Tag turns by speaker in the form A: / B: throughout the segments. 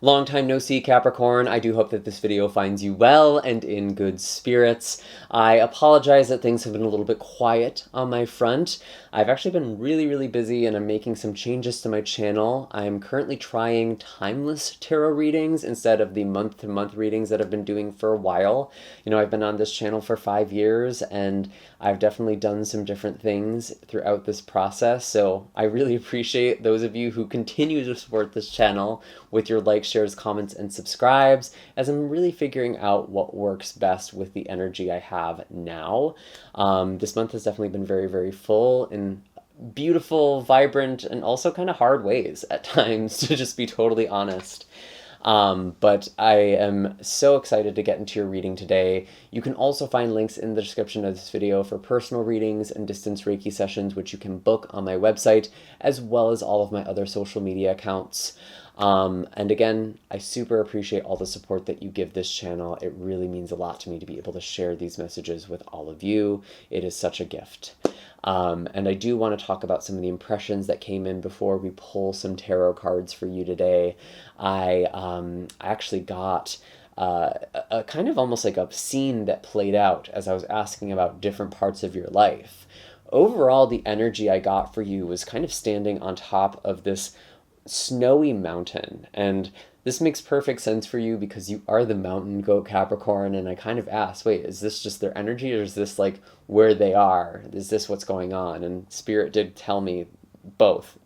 A: Long time no see, Capricorn. I do hope that this video finds you well and in good spirits. I apologize that things have been a little bit quiet on my front. I've actually been really busy and I'm making some changes to my channel. I'm currently trying timeless tarot readings instead of the month-to-month readings that I've been doing for a while. You know, I've been on this channel for 5 years and I've definitely done some different things throughout this process, so I really appreciate those of you who continue to support this channel with your likes, shares, comments, and subscribes, as I'm really figuring out what works best with the energy I have now. This month has definitely been very full in beautiful, vibrant, and also kind of hard ways at times, to just be totally honest. But I am so excited to get into your reading today. You can also find links in the description of this video for personal readings and distance Reiki sessions, which you can book on my website, as well as all of my other social media accounts. And again, I super appreciate all the support that you give this channel. It really means a lot to me to be able to share these messages with all of you. It is such a gift. And I do want to talk about some of the impressions that came in before we pull some tarot cards for you today. I actually got a kind of almost like a scene that played out as I was asking about different parts of your life. Overall, the energy I got for you was kind of standing on top of this snowy mountain, and this makes perfect sense for you because you are the mountain goat Capricorn. And I kind of asked, wait, is this just their energy, or is this like where they are? Is this what's going on? And Spirit did tell me both.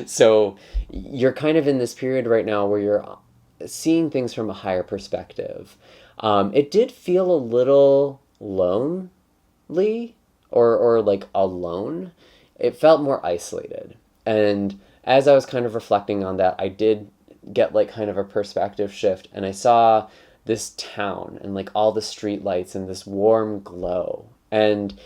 A: So you're kind of in this period right now where you're seeing things from a higher perspective. It did feel a little lonely or like alone. It felt more isolated. And as I was kind of reflecting on that, I did get like kind of a perspective shift, and I saw this town and like all the street lights and this warm glow. And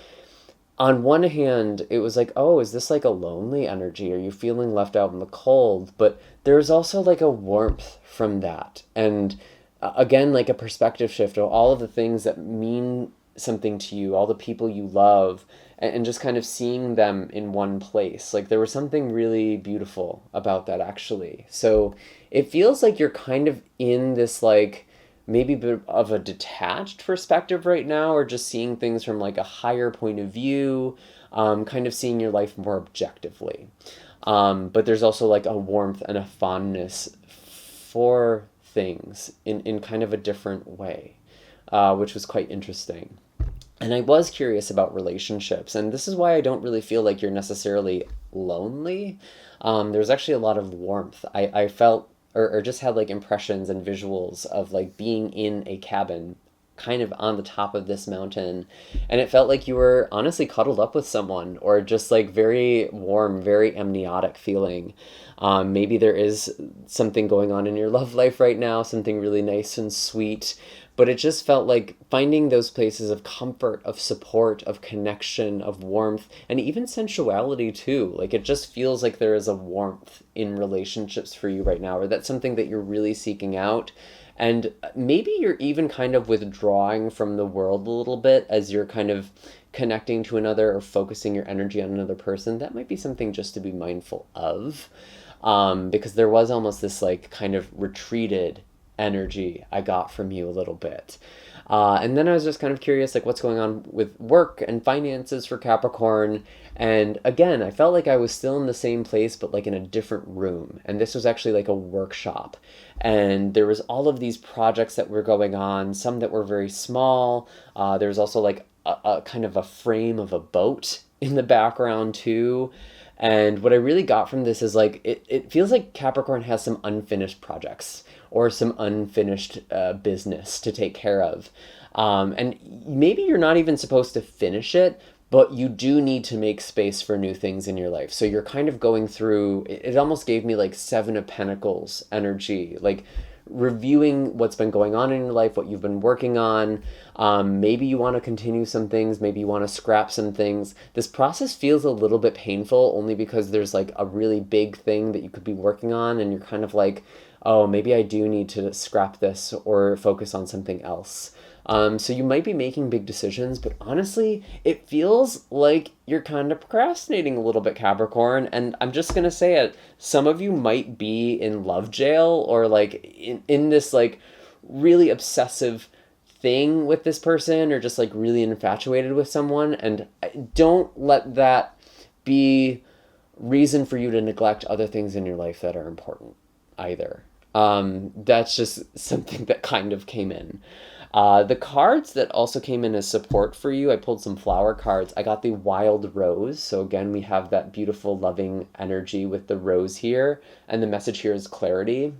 A: on one hand, it was like, oh, is this like a lonely energy? Are you feeling left out in the cold? But there's also like a warmth from that. And again, like a perspective shift of all of the things that mean something to you, all the people you love, and just kind of seeing them in one place. Like there was something really beautiful about that, actually. So it feels like you're kind of in this like maybe a bit of a detached perspective right now, or just seeing things from like a higher point of view, kind of seeing your life more objectively. But there's also like a warmth and a fondness for things in kind of a different way, which was quite interesting. And I was curious about relationships, and this is why I don't really feel like you're necessarily lonely. There's actually a lot of warmth. I felt, or just had like impressions and visuals of like being in a cabin kind of on the top of this mountain, and it felt like you were honestly cuddled up with someone, or just like very warm, very amniotic feeling. Maybe there is something going on in your love life right now, something really nice and sweet, but it just felt like finding those places of comfort, of support, of connection, of warmth, and even sensuality too. Like it just feels like there is a warmth in relationships for you right now, or that's something that you're really seeking out. And maybe you're even kind of withdrawing from the world a little bit as you're kind of connecting to another or focusing your energy on another person. That might be something just to be mindful of, because there was almost this like kind of retreated energy I got from you a little bit. And then I was just kind of curious, like what's going on with work and finances for Capricorn. And again, I felt like I was still in the same place, but like in a different room. And this was actually like a workshop. And there was all of these projects that were going on, some that were very small. There was also like a kind of a frame of a boat in the background too. And what I really got from this is like, it feels like Capricorn has some unfinished projects or some unfinished business to take care of. And maybe you're not even supposed to finish it, but you do need to make space for new things in your life. So you're kind of going through, it almost gave me like Seven of Pentacles energy, like reviewing what's been going on in your life, what you've been working on. Maybe you want to continue some things, maybe you want to scrap some things. This process feels a little bit painful only because there's like a really big thing that you could be working on and you're kind of like, oh, maybe I do need to scrap this or focus on something else. So you might be making big decisions, but honestly, it feels like you're kind of procrastinating a little bit, Capricorn. And I'm just gonna say it. Some of you might be in love jail or like in this like really obsessive thing with this person or just like really infatuated with someone. And don't let that be reason for you to neglect other things in your life that are important either. That's just something that kind of came in. The cards that also came in as support for you, I pulled some flower cards. I got the Wild Rose. So again, we have that beautiful, loving energy with the rose here. And the message here is clarity.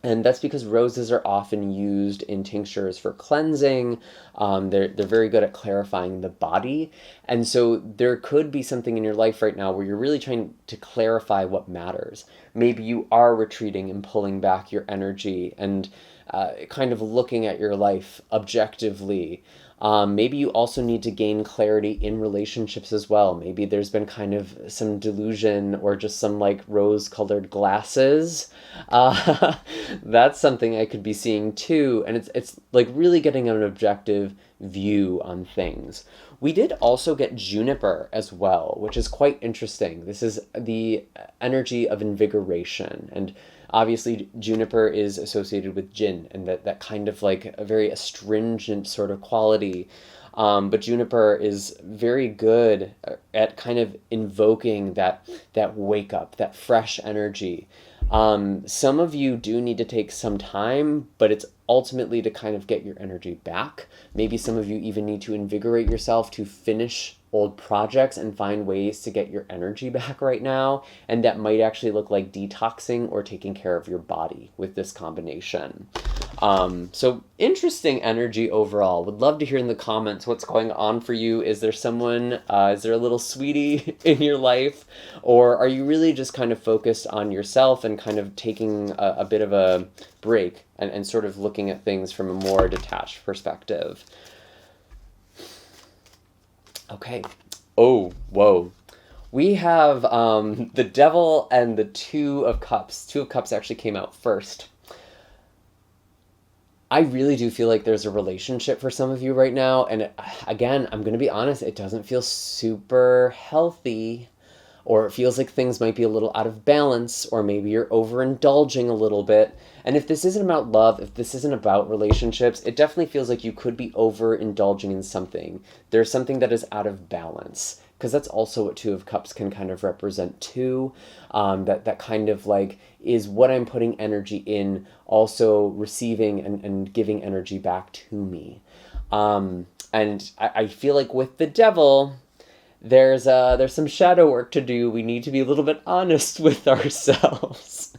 A: And that's because roses are often used in tinctures for cleansing. They're very good at clarifying the body. And so there could be something in your life right now where you're really trying to clarify what matters. Maybe you are retreating and pulling back your energy and kind of looking at your life objectively. Maybe you also need to gain clarity in relationships as well. Maybe there's been kind of some delusion or just some like rose-colored glasses. That's something I could be seeing too. And it's like really getting an objective view on things. We did also get juniper as well, which is quite interesting. This is the energy of invigoration. And obviously, juniper is associated with jinn and that kind of like a very astringent sort of quality. But juniper is very good at kind of invoking that wake up, that fresh energy. Some of you do need to take some time, but it's ultimately to kind of get your energy back. Maybe some of you even need to invigorate yourself to finish old projects and find ways to get your energy back right now. And that might actually look like detoxing or taking care of your body with this combination. So interesting energy overall. Would love to hear in the comments what's going on for you. Is there someone, is there a little sweetie in your life? Or are you really just kind of focused on yourself and kind of taking a bit of a break and sort of looking at things from a more detached perspective? Okay. Oh, whoa. We have the Devil and the Two of Cups. Two of Cups actually came out first. I really do feel like there's a relationship for some of you right now. And again, I'm going to be honest, it doesn't feel super healthy. Or it feels like things might be a little out of balance, or maybe you're overindulging a little bit. And if this isn't about love, if this isn't about relationships, it definitely feels like you could be overindulging in something. There's something that is out of balance, because that's also what Two of Cups can kind of represent too. That kind of like is what I'm putting energy in, also receiving and giving energy back to me. And I feel like with the Devil, there's some shadow work to do. We need to be a little bit honest with ourselves.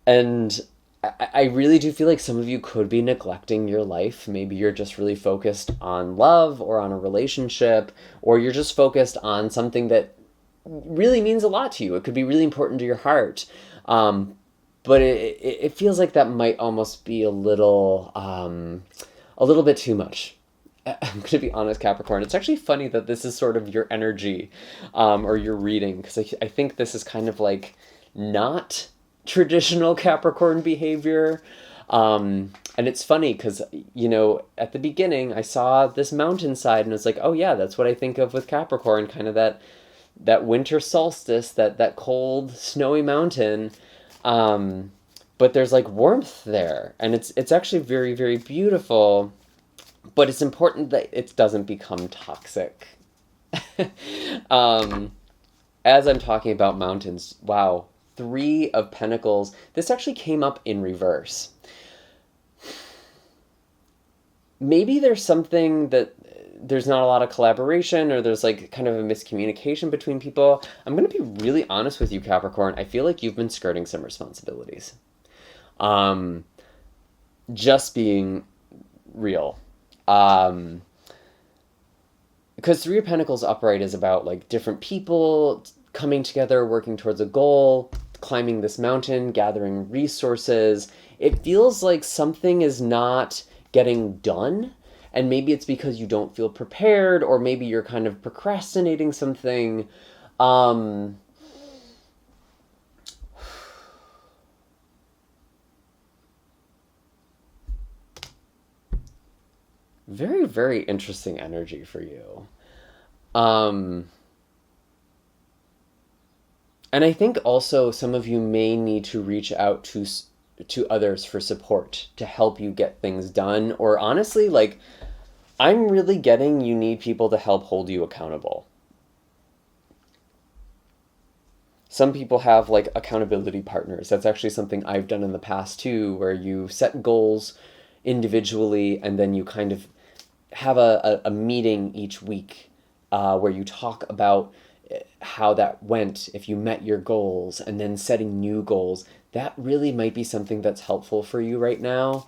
A: And I really do feel like some of you could be neglecting your life. Maybe you're just really focused on love or on a relationship, or you're just focused on something that really means a lot to you. It could be really important to your heart. But it feels like that might almost be a little bit too much. I'm going to be honest, Capricorn. It's actually funny that this is sort of your energy or your reading, because I think this is kind of like not traditional Capricorn behavior. And it's funny because, you know, at the beginning I saw this mountainside and it's like, oh yeah, that's what I think of with Capricorn, kind of that winter solstice, that cold, snowy mountain. But there's like warmth there, and it's actually very, very beautiful. But it's important that it doesn't become toxic. As I'm talking about mountains, wow, Three of Pentacles. This actually came up in reverse. Maybe there's something that there's not a lot of collaboration, or there's like kind of a miscommunication between people. I'm going to be really honest with you, Capricorn. I feel like you've been skirting some responsibilities. Just being real. Because Three of Pentacles upright is about like different people coming together, working towards a goal, climbing this mountain, gathering resources. It feels like something is not getting done, and maybe it's because you don't feel prepared, or maybe you're kind of procrastinating something. Very, very interesting energy for you. Um, and I think also some of you may need to reach out to others for support to help you get things done. Or honestly, like, I'm really getting you need people to help hold you accountable. Some people have like accountability partners. That's actually something I've done in the past too, where you set goals individually and then you kind of have a meeting each week where you talk about how that went, if you met your goals, and then setting new goals. That really might be something that's helpful for you right now.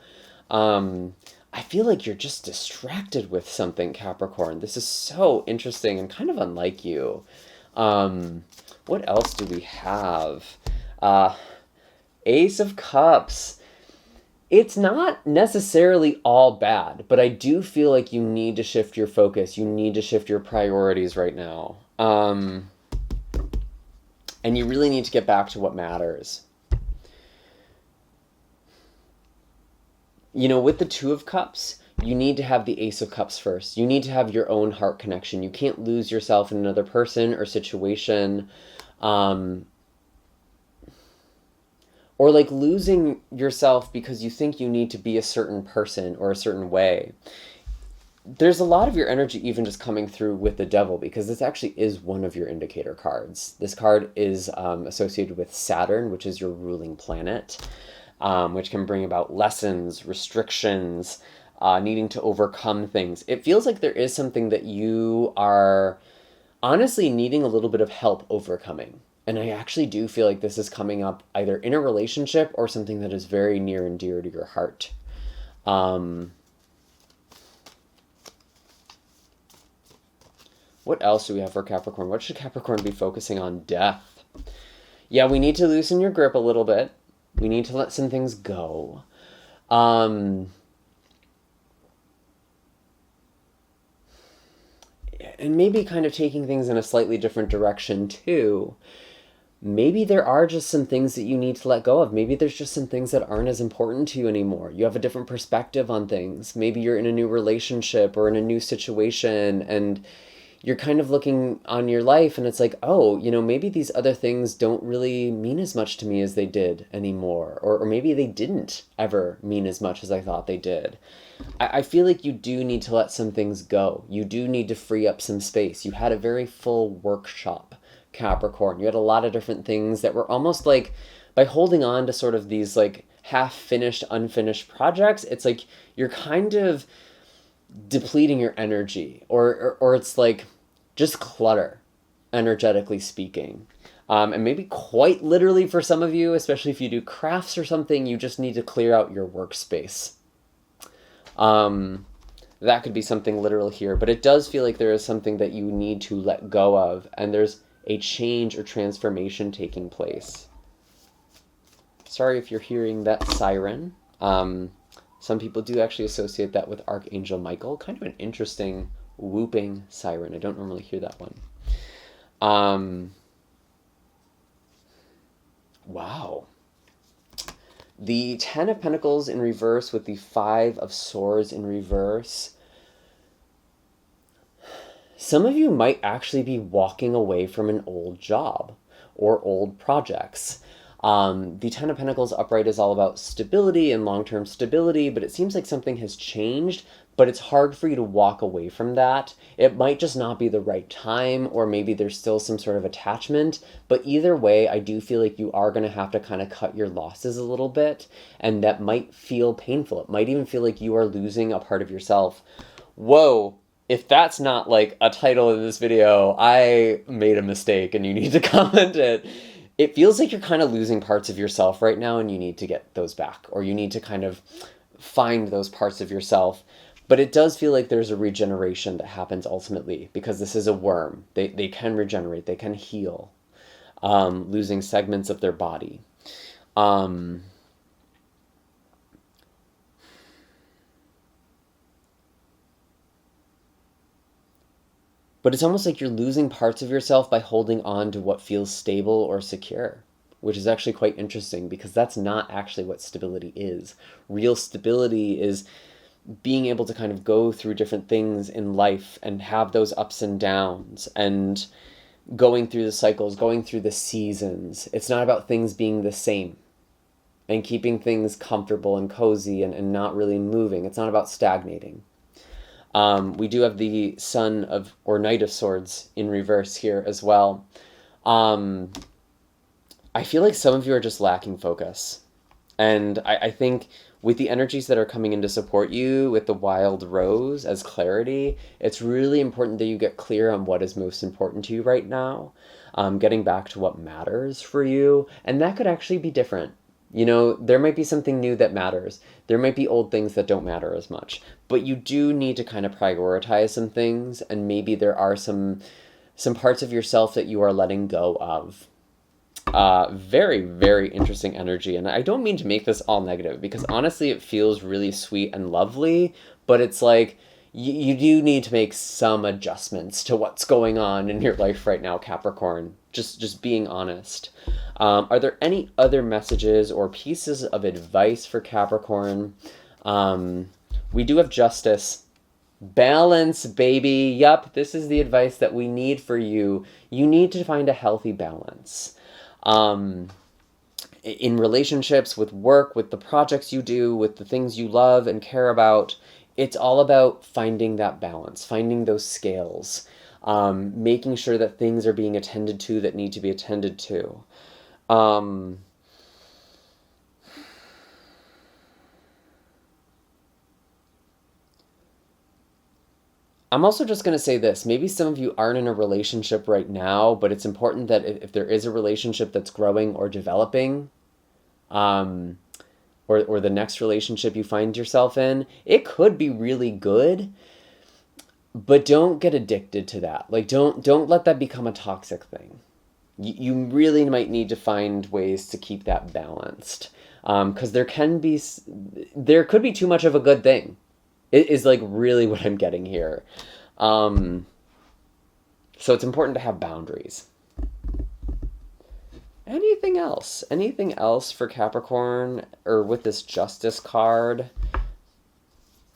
A: I feel like you're just distracted with something, Capricorn. This is so interesting and kind of unlike you. Um, what else do we have? Uh, Ace of Cups. It's not necessarily all bad, but I do feel like you need to shift your focus. You need to shift your priorities right now. And you really need to get back to what matters. You know, with the Two of Cups, you need to have the Ace of Cups first. You need to have your own heart connection. You can't lose yourself in another person or situation. Or like losing yourself because you think you need to be a certain person or a certain way. There's a lot of your energy even just coming through with the Devil, because this actually is one of your indicator cards. This card is associated with Saturn, which is your ruling planet, which can bring about lessons, restrictions, needing to overcome things. It feels like there is something that you are honestly needing a little bit of help overcoming. And I actually do feel like this is coming up either in a relationship or something that is very near and dear to your heart. What else do we have for Capricorn? What should Capricorn be focusing on? Death. Yeah, we need to loosen your grip a little bit. We need to let some things go. And maybe kind of taking things in a slightly different direction too. Maybe there are just some things that you need to let go of. Maybe there's just some things that aren't as important to you anymore. You have a different perspective on things. Maybe you're in a new relationship or in a new situation and you're kind of looking on your life and it's like, oh, you know, maybe these other things don't really mean as much to me as they did anymore. Or maybe they didn't ever mean as much as I thought they did. I feel like you do need to let some things go. You do need to free up some space. You had a very full workshop, Capricorn. You had a lot of different things that were almost like, by holding on to sort of these like half-finished, unfinished projects, it's like you're kind of depleting your energy, or it's like just clutter, energetically speaking. And maybe quite literally for some of you, especially if you do crafts or something, you just need to clear out your workspace. That could be something literal here, but it does feel like there is something that you need to let go of, and there's a change or transformation taking place. Sorry if you're hearing that siren. Some people do actually associate that with Archangel Michael. Kind of an interesting whooping siren. I don't normally hear that one. Wow. The Ten of Pentacles in reverse with the Five of Swords in reverse. Some of you might actually be walking away from an old job or old projects. The Ten of Pentacles upright is all about stability and long-term stability, but it seems like something has changed, but it's hard for you to walk away from that. It might just not be the right time, or maybe there's still some sort of attachment, but either way, I do feel like you are going to have to kind of cut your losses a little bit, and that might feel painful. It might even feel like you are losing a part of yourself. Whoa! If that's not like a title of this video, I made a mistake and you need to comment it. It feels like you're kind of losing parts of yourself right now and you need to get those back, or you need to kind of find those parts of yourself. But it does feel like there's a regeneration that happens ultimately, because this is a worm. They can regenerate, they can heal, losing segments of their body. But it's almost like you're losing parts of yourself by holding on to what feels stable or secure, which is actually quite interesting, because that's not actually what stability is. Real stability is being able to kind of go through different things in life and have those ups and downs and going through the cycles, going through the seasons. It's not about things being the same and keeping things comfortable and cozy and not really moving. It's not about stagnating. We do have the Sun of, or Knight of Swords in reverse here as well. I feel like some of you are just lacking focus. And I think with the energies that are coming in to support you with the Wild Rose as clarity, it's really important that you get clear on what is most important to you right now, getting back to what matters for you. And that could actually be different. You know, there might be something new that matters. There might be old things that don't matter as much. But you do need to kind of prioritize some things, and maybe there are some parts of yourself that you are letting go of. Very, very interesting energy. And I don't mean to make this all negative, because honestly it feels really sweet and lovely, but it's like you do need to make some adjustments to what's going on in your life right now, Capricorn. Just being honest. Are there any other messages or pieces of advice for Capricorn? We do have Justice. Balance, baby. Yup, this is the advice that we need for you. You need to find a healthy balance. In relationships, with work, with the projects you do, with the things you love and care about, it's all about finding that balance, finding those scales, making sure that things are being attended to that need to be attended to. I'm also just going to say this. Maybe some of you aren't in a relationship right now, but it's important that if there is a relationship that's growing or developing, or the next relationship you find yourself in, it could be really good, but don't get addicted to that. Like, don't let that become a toxic thing. You really might need to find ways to keep that balanced, because there could be too much of a good thing. It is like really what I'm getting here. So it's important to have boundaries. Anything else? Anything else for Capricorn, or with this Justice card?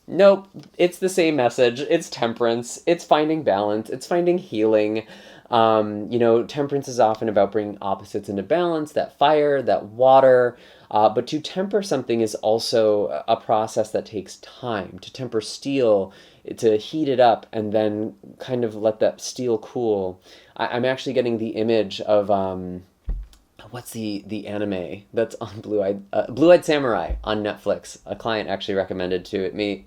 A: Nope, it's the same message. It's temperance. It's finding balance. It's finding healing. Temperance is often about bringing opposites into balance, that fire, that water. But to temper something is also a process that takes time. To temper steel, to heat it up and then kind of let that steel cool. I'm actually getting the image of, what's the anime that's on Blue-Eyed Samurai on Netflix. A client actually recommended to me.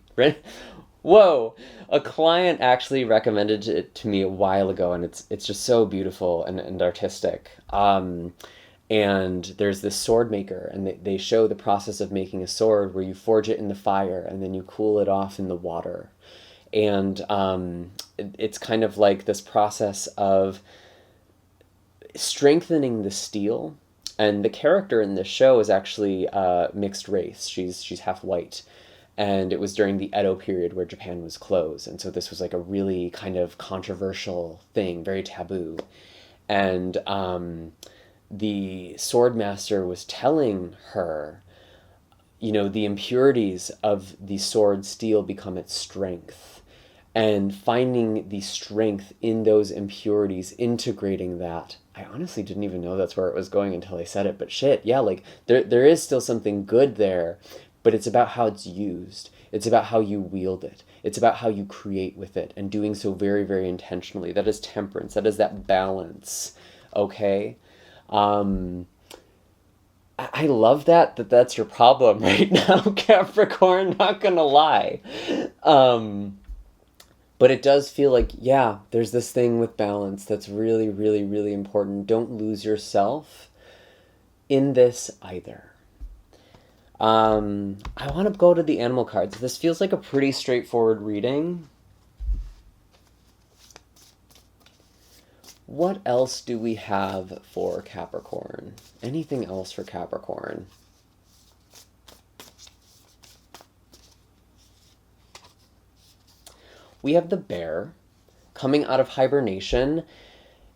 A: Whoa! A client actually recommended it to me a while ago, and it's just so beautiful and artistic. And there's this sword maker, and they show the process of making a sword where you forge it in the fire and then you cool it off in the water. And it's kind of like this process of strengthening the steel. And the character in this show is actually mixed race. She's half white. And it was during the Edo period where Japan was closed. And so this was like a really kind of controversial thing, very taboo. And the sword master was telling her, the impurities of the sword steel become its strength. And finding the strength in those impurities, integrating that. I honestly didn't even know that's where it was going until I said it. But shit, yeah, like there is still something good there. But it's about how it's used. It's about how you wield it. It's about how you create with it, and doing so very, very intentionally. That is temperance. That is that balance. Okay? I love that's your problem right now, Capricorn. Not gonna lie. But it does feel like, yeah, there's this thing with balance that's really, really, really important. Don't lose yourself in this either. I want to go to the animal cards. This feels like a pretty straightforward reading. What else do we have for Capricorn? Anything else for Capricorn? We have the bear coming out of hibernation.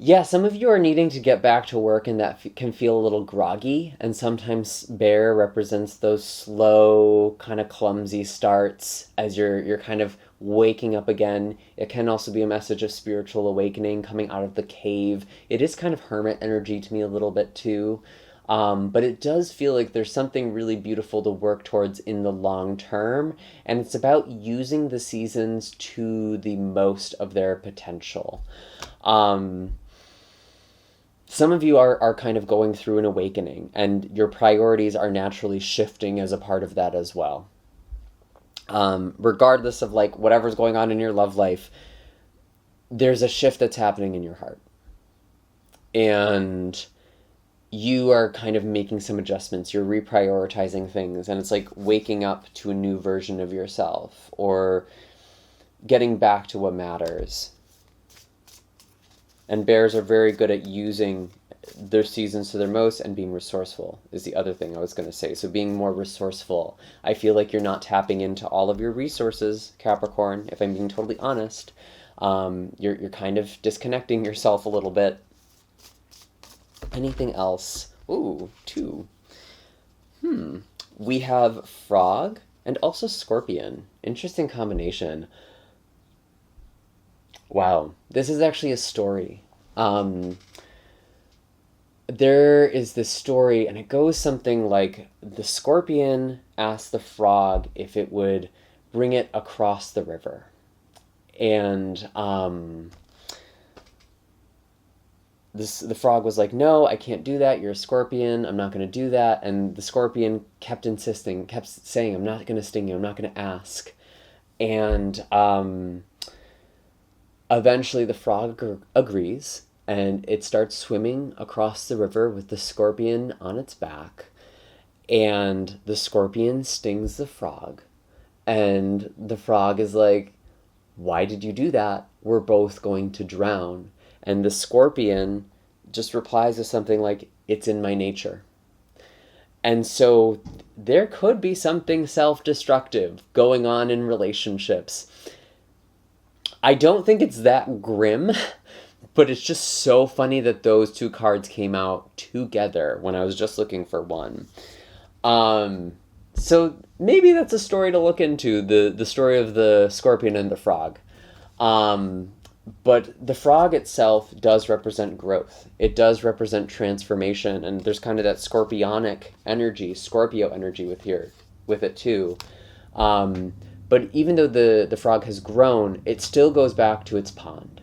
A: Yeah, some of you are needing to get back to work and that can feel a little groggy. And sometimes bear represents those slow, kind of clumsy starts as you're kind of waking up again. It can also be a message of spiritual awakening coming out of the cave. It is kind of hermit energy to me a little bit too. But it does feel like there's something really beautiful to work towards in the long term. And it's about using the seasons to the most of their potential. Some of you are kind of going through an awakening, and your priorities are naturally shifting as a part of that as well. Regardless of like whatever's going on in your love life, there's a shift that's happening in your heart. And you are kind of making some adjustments. You're reprioritizing things, and it's like waking up to a new version of yourself or getting back to what matters. And bears are very good at using their seasons to their most and being resourceful is the other thing I was going to say. So being more resourceful. I feel like you're not tapping into all of your resources, Capricorn, if I'm being totally honest. You're kind of disconnecting yourself a little bit. Anything else? Ooh, 2. We have frog and also scorpion. Interesting combination. Wow, this is actually a story. There is this story, and it goes something like the scorpion asked the frog if it would bring it across the river. And the frog was like, no, I can't do that. You're a scorpion. I'm not going to do that. And the scorpion kept insisting, kept saying, I'm not going to sting you. I'm not going to ask. And eventually the frog agrees, and it starts swimming across the river with the scorpion on its back. And the scorpion stings the frog. And the frog is like, why did you do that? We're both going to drown. And the scorpion just replies with something like, it's in my nature. And so there could be something self-destructive going on in relationships. I don't think it's that grim, but it's just so funny that those 2 cards came out together when I was just looking for one. So maybe that's a story to look into, the story of the scorpion and the frog. But the frog itself does represent growth. It does represent transformation, and there's kind of that scorpionic energy, Scorpio energy with it too. But even though the frog has grown, it still goes back to its pond.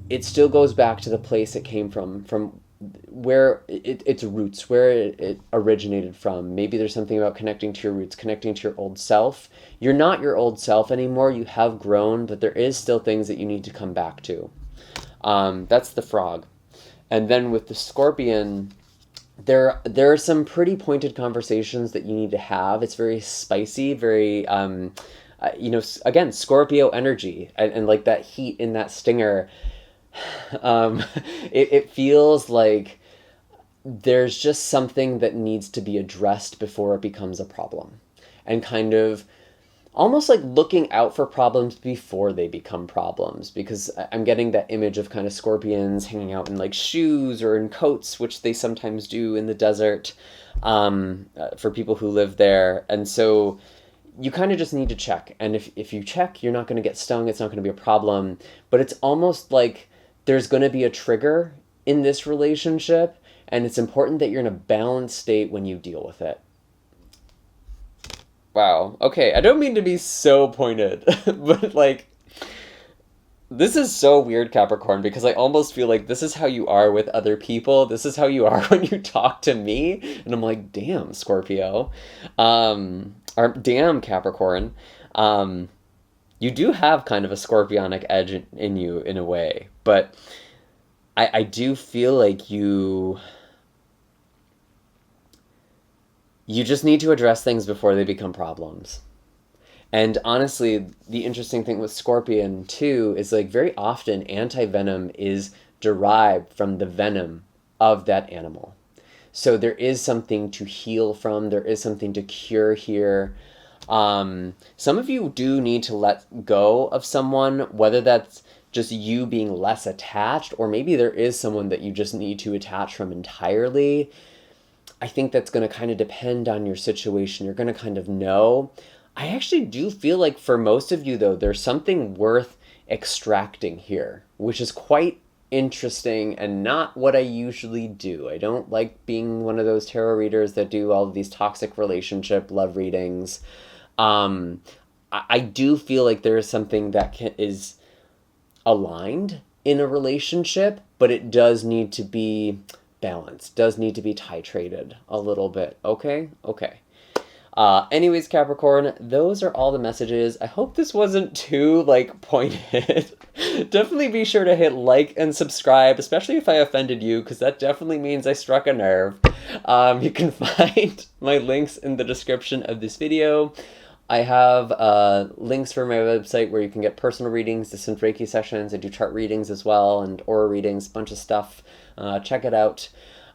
A: It still goes back to the place it came from where its roots, where it originated from. Maybe there's something about connecting to your roots, connecting to your old self. You're not your old self anymore. You have grown, but there is still things that you need to come back to. That's the frog. And then with the scorpion, there are some pretty pointed conversations that you need to have. It's very spicy, very, again, Scorpio energy, and like that heat in that stinger. It feels like there's just something that needs to be addressed before it becomes a problem, and kind of almost like looking out for problems before they become problems, because I'm getting that image of kind of scorpions hanging out in like shoes or in coats, which they sometimes do in the desert, for people who live there. And so you kind of just need to check. And if you check, you're not going to get stung. It's not going to be a problem. But it's almost like there's going to be a trigger in this relationship, and it's important that you're in a balanced state when you deal with it. Wow. Okay, I don't mean to be so pointed, but like, this is so weird, Capricorn, because I almost feel like this is how you are with other people. This is how you are when you talk to me. And I'm like, damn, Scorpio. Or damn, Capricorn. You do have kind of a scorpionic edge in you in a way, but I do feel like you just need to address things before they become problems. And honestly, the interesting thing with Scorpion too is like very often anti-venom is derived from the venom of that animal. So there is something to heal from, there is something to cure here. Some of you do need to let go of someone, whether that's just you being less attached, or maybe there is someone that you just need to attach from entirely. I think that's going to kind of depend on your situation. You're going to kind of know. I actually do feel like for most of you, though, there's something worth extracting here, which is quite interesting and not what I usually do. I don't like being one of those tarot readers that do all of these toxic relationship love readings. I do feel like there is something that is aligned in a relationship, but it does need to be balanced, does need to be titrated a little bit. Okay? Okay. Anyways, Capricorn, those are all the messages. I hope this wasn't too, pointed. Definitely be sure to hit like and subscribe, especially if I offended you, because that definitely means I struck a nerve. You can find my links in the description of this video. I have links for my website where you can get personal readings, distant Reiki sessions. I do chart readings as well, and aura readings, a bunch of stuff. Check it out.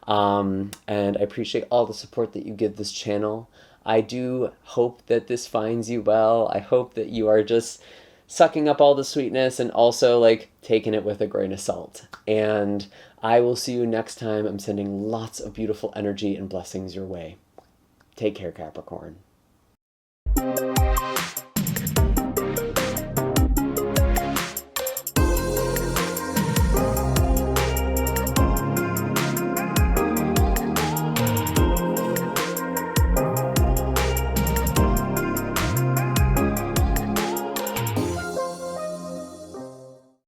A: And I appreciate all the support that you give this channel. I do hope that this finds you well. I hope that you are just sucking up all the sweetness and also taking it with a grain of salt. And I will see you next time. I'm sending lots of beautiful energy and blessings your way. Take care, Capricorn.